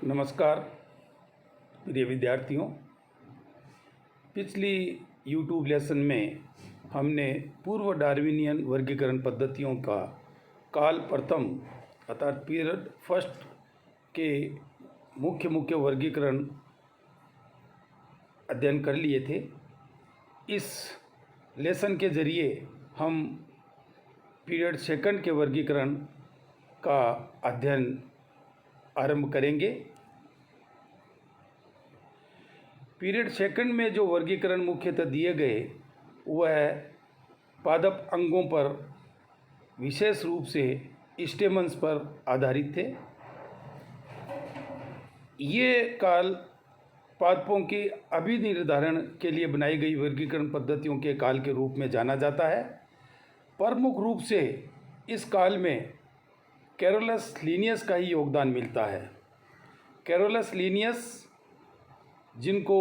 नमस्कार प्रिय विद्यार्थियों। पिछली YouTube लेसन में हमने पूर्व डार्विनियन वर्गीकरण पद्धतियों का काल प्रथम अर्थात पीरियड फर्स्ट के मुख्य वर्गीकरण अध्ययन कर लिए थे। इस लेसन के ज़रिए हम पीरियड सेकंड के वर्गीकरण का अध्ययन आरंभ करेंगे। पीरियड सेकंड में जो वर्गीकरण मुख्यतः दिए गए वह पादप अंगों पर, विशेष रूप से स्टेमन्स पर आधारित थे। ये काल पादपों के अभिनिर्धारण के लिए बनाई गई वर्गीकरण पद्धतियों के काल के रूप में जाना जाता है। प्रमुख रूप से इस काल में कैरोलस लीनियस का ही योगदान मिलता है। कैरोलस लीनियस, जिनको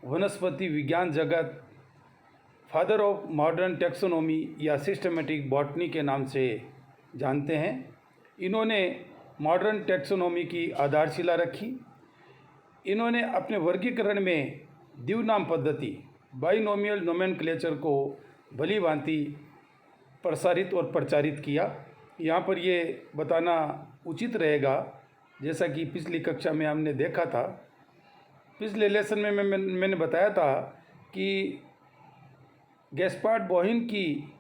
वनस्पति विज्ञान जगत फादर ऑफ मॉडर्न टेक्सोनोमी या सिस्टमेटिक बॉटनी के नाम से जानते हैं, इन्होंने मॉडर्न टेक्सोनोमी की आधारशिला रखी। इन्होंने अपने वर्गीकरण में द्विनाम पद्धति बाइनोमियल नोमेनक्लेचर को भली भांति प्रसारित और प्रचारित किया। यहाँ पर ये बताना उचित रहेगा, जैसा कि पिछली कक्षा में हमने देखा था, पिछले लेसन में मैंने बताया था कि गैस्पार्ड बोहिन की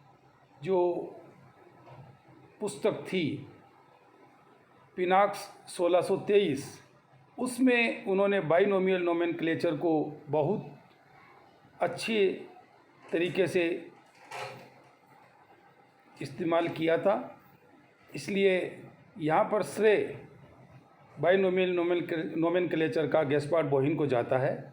जो पुस्तक थी पिनाक्स 1623, उसमें उन्होंने बाइनोमियल नोमेनक्लेचर को बहुत अच्छे तरीके से इस्तेमाल किया था। इसलिए यहाँ पर श्रेय बाइनोमियल नोमेनक्लेचर का गैस्पार्ड बोहिन को जाता है।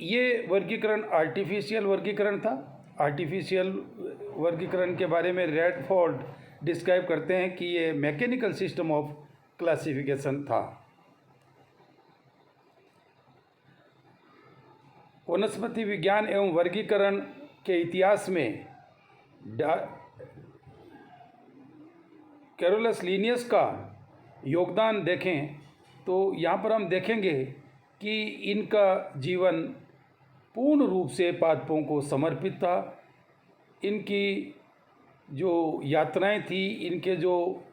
ये वर्गीकरण आर्टिफिशियल वर्गीकरण था। आर्टिफिशियल वर्गीकरण के बारे में रेडफोर्ड डिस्क्राइब करते हैं कि ये मैकेनिकल सिस्टम ऑफ क्लासिफिकेशन था। वनस्पति विज्ञान एवं वर्गीकरण के इतिहास में कैरोलस लीनियस का योगदान देखें तो यहाँ पर हम देखेंगे कि इनका जीवन पूर्ण रूप से पादपों को समर्पित था। इनकी जो यात्राएं थी, इनके जो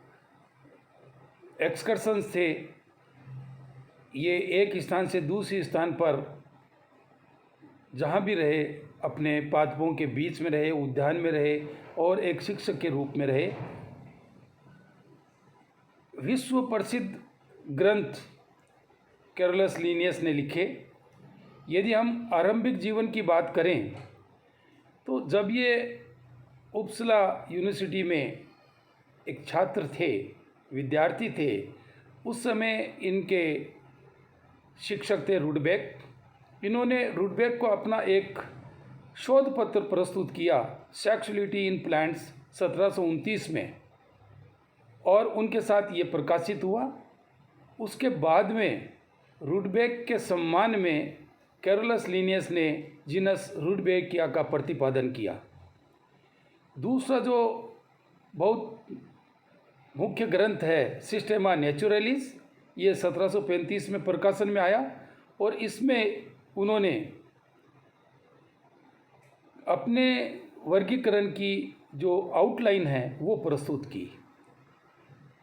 एक्सकर्शंस थे, ये एक स्थान से दूसरे स्थान पर जहाँ भी रहे अपने पादपों के बीच में रहे, उद्यान में रहे और एक शिक्षक के रूप में रहे। विश्व प्रसिद्ध ग्रंथ कैरोलस लीनियस ने लिखे। यदि हम आरंभिक जीवन की बात करें तो जब ये उपसला यूनिवर्सिटी में एक छात्र थे, विद्यार्थी थे, उस समय इनके शिक्षक थे रुडबेक। इन्होंने रुडबेक को अपना एक शोध पत्र प्रस्तुत किया सेक्सुअलिटी इन प्लांट्स 1729 में, और उनके साथ ये प्रकाशित हुआ। उसके बाद में रुडबेक के सम्मान में कैरोलस लीनियस ने जीनस रुडबेकिया का प्रतिपादन किया। दूसरा जो बहुत मुख्य ग्रंथ है सिस्टेमा नेचुरलिस, ये 1735 में प्रकाशन में आया और इसमें उन्होंने अपने वर्गीकरण की जो आउटलाइन है वो प्रस्तुत की।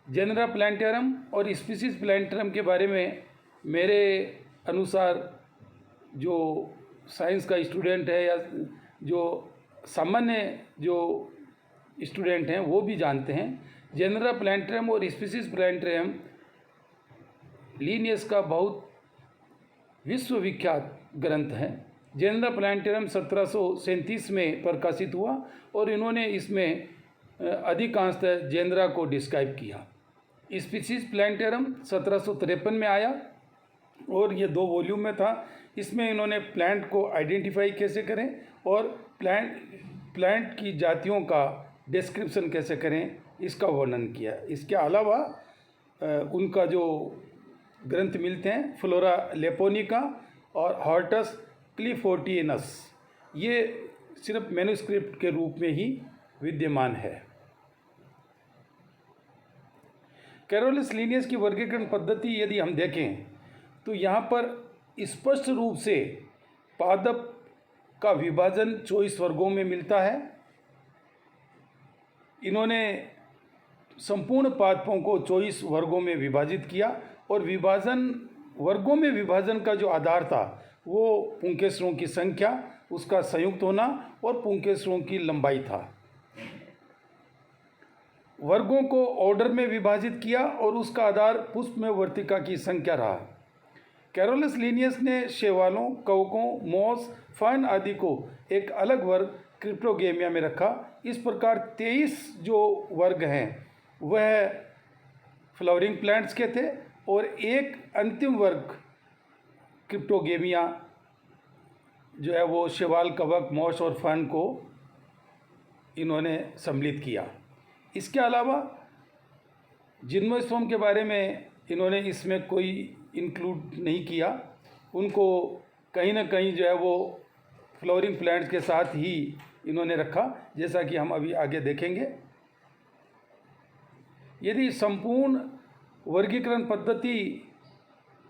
जेनरा प्लांटेरम और स्पीसीज प्लांटेरम के बारे में मेरे अनुसार जो साइंस का स्टूडेंट है या जो सामान्य जो स्टूडेंट हैं वो भी जानते हैं। जेनरा प्लांटेरम और स्पीसीज प्लांटेरम लीनियस का बहुत विश्वविख्यात ग्रंथ है। जेनरा प्लांटेरम 1737 में प्रकाशित हुआ और इन्होंने इसमें अधिकांशतः जेनरा को डिस्क्राइब किया। स्पीसीज प्लांटेरम 1753 में आया और ये 2 वॉल्यूम में था। इसमें इन्होंने प्लांट को आइडेंटिफाई कैसे करें और प्लांट की जातियों का डिस्क्रिप्शन कैसे करें, इसका वर्णन किया। इसके अलावा उनका जो ग्रंथ मिलते हैं फ्लोरा लेपोनिका और हॉर्टस क्लिफोर्टियनस, ये सिर्फ मैन्युस्क्रिप्ट के रूप में ही विद्यमान है। कैरोलस लीनियस की वर्गीकरण पद्धति यदि हम देखें तो यहाँ पर स्पष्ट रूप से पादप का विभाजन 24 वर्गों में मिलता है। इन्होंने संपूर्ण पादपों को 24 वर्गों में विभाजित किया और वर्गों में विभाजन का जो आधार था वो पुंकेसरों की संख्या, उसका संयुक्त होना और पुंकेसरों की लंबाई था। वर्गों को ऑर्डर में विभाजित किया और उसका आधार पुष्प में वर्तिका की संख्या रहा। कैरोलस लीनियस ने शैवालों, कवकों, मॉस, फर्न आदि को एक अलग वर्ग क्रिप्टोगेमिया में रखा। इस प्रकार 23 जो वर्ग हैं वह फ्लावरिंग प्लांट्स के थे और एक अंतिम वर्ग क्रिप्टोगेमिया जो है वो शैवाल, कवक, मॉस और फर्न को इन्होंने सम्मिलित किया। इसके अलावा जिम्नोस्पर्म के बारे में इन्होंने इसमें कोई इंक्लूड नहीं किया। उनको कहीं ना कहीं जो है वो फ्लावरिंग प्लांट्स के साथ ही इन्होंने रखा, जैसा कि हम अभी आगे देखेंगे। यदि संपूर्ण वर्गीकरण पद्धति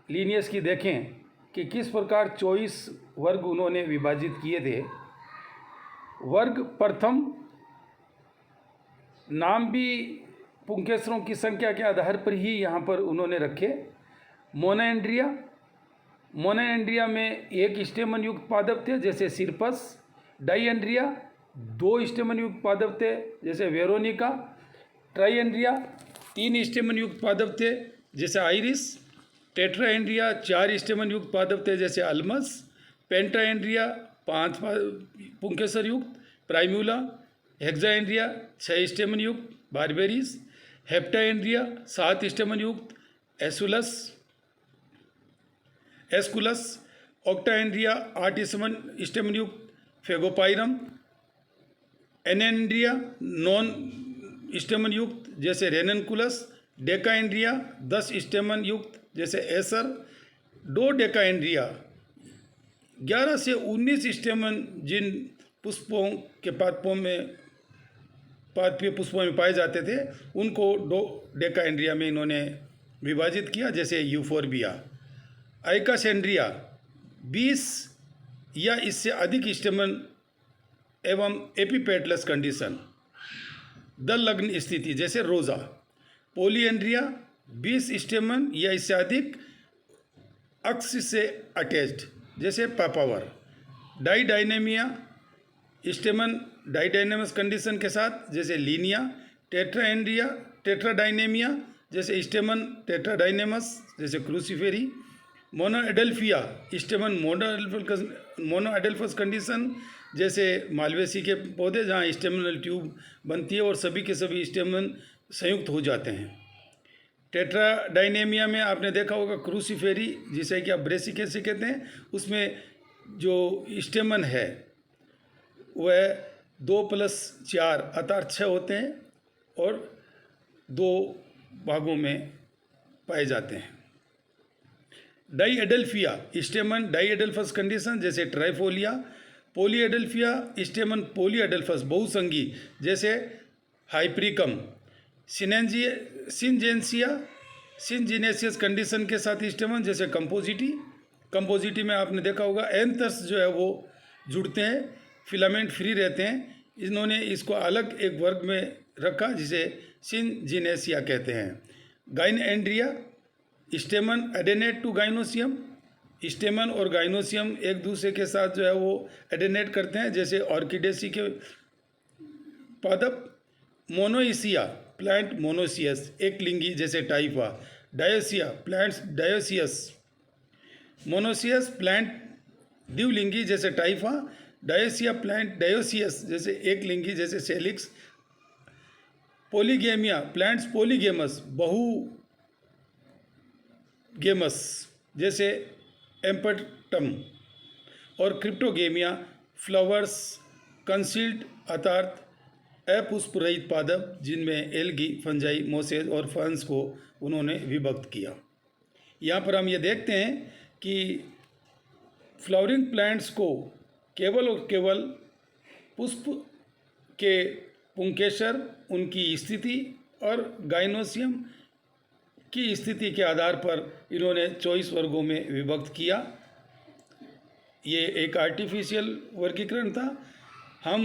लीनियस की देखें कि किस प्रकार 24 वर्ग उन्होंने विभाजित किए थे। वर्ग प्रथम नाम भी पुंकेसरों की संख्या के आधार पर ही यहाँ पर उन्होंने रखे। मोनोएंड्रिया में एक स्टेमन युक्त पादप थे जैसे सिरपस। डाइएंड्रिया 2 स्टेमन युक्त पादप थे जैसे वेरोनिका। ट्राइएंड्रिया 3 स्टेमन युक्त पादप थे जैसे आइरिस। टेट्राएंड्रिया 4 स्टेमन युक्त पादप थे जैसे अल्मस। पेंटाएंड्रिया 5 पुंकेसर युक्त प्राइम्यूला। हेक्साएंड्रिया 6 स्टेमन युक्त बारबेरिस। हेप्टाएंड्रिया 7 स्टेमन युक्त एस्कुलस। ऑक्टाएंड्रिया 8 स्टेमन युक्त फेगोपाइरम। एनेंड्रिया 9 स्टेमन युक्त जैसे रेननकुलस। डेकाएंड्रिया 10 स्टेमन युक्त जैसे एसर। डोडेकाएंड्रिया 11 से 19 स्टेमन जिन पुष्पों के पादपीय पुष्पों में पाए जाते थे उनको डोडेकाएंड्रिया में इन्होंने विभाजित किया जैसे यूफोर्बिया। आइकासेंड्रिया 20 या इससे अधिक स्टेमन एवं एपिपेटलस कंडीशन, दल लग्न स्थिति जैसे रोजा। पोलिएंड्रिया 20 स्टेमन या इससे अधिक अक्ष से अटैच्ड जैसे पापावर। डाइडाइनेमिया स्टेमन डाइडाइनेमस कंडीशन के साथ जैसे लीनिया। टेट्राएंड्रिया टेट्राडाइनेमिया जैसे स्टेमन टेट्राडाइनेमस जैसे क्रूसीफेरी। मोनोएडेल्फिया स्टेमन मोनोएडेल्फस कंडीशन जैसे मालवेसी के पौधे जहाँ स्टेमिनल ट्यूब बनती है और सभी के सभी स्टेमन संयुक्त हो जाते हैं। टेट्राडाइनेमिया में आपने देखा होगा क्रूसीफेरी जिसे कि आप ब्रेसिकेसी कहते हैं, उसमें जो स्टेमन है वह 2+4 अर्थात 6 होते हैं और 2 भागों में पाए जाते हैं। डाइएडेल्फिया स्टेमन डाइएडेल्फस कंडीशन जैसे ट्राइफोलिया। पोलीएडेल्फिया स्टेमन पोलीएडेल्फस बहुसंगी जैसे हाइप्रिकम। सिनजेनेसियस कंडीशन के साथ स्टेमन जैसे कंपोजिटी में आपने देखा होगा एंथर्स जो है वो जुड़ते हैं, फिलामेंट फ्री रहते हैं। इन्होंने इसको अलग एक वर्ग में रखा जिसे सिनजिनेसिया कहते हैं। गाइनएंड्रिया स्टेमन एडेनेट टू गाइनोसियम। स्टेमन और गाइनोसियम एक दूसरे के साथ जो है वो एडेनेट करते हैं जैसे ऑर्किडेसी के पादप। मोनोइसिया प्लांट मोनोसियस एक लिंगी जैसे टाइफा। डायोसिया प्लांट्स डायोसियस। मोनोसियस प्लांट द्विलिंगी जैसे टाइफा। डायोसिया प्लांट डायोसियस जैसे एक लिंगी जैसे सेलिक्स। पोलीगेमिया प्लांट्स पोलीगेमस बहुगेमस जैसे एम्पटम। और क्रिप्टोगेमिया फ्लावर्स कंसील्ड अर्थात अपुष्प रहित पादप जिनमें एल्गी, फंजाई, मोसेज और फर्न्स को उन्होंने विभक्त किया। यहाँ पर हम ये देखते हैं कि फ्लावरिंग प्लांट्स को केवल और केवल पुष्प के पुंकेसर, उनकी स्थिति और गाइनोसियम की स्थिति के आधार पर इन्होंने 24 वर्गों में विभक्त किया। ये एक आर्टिफिशियल वर्गीकरण था। हम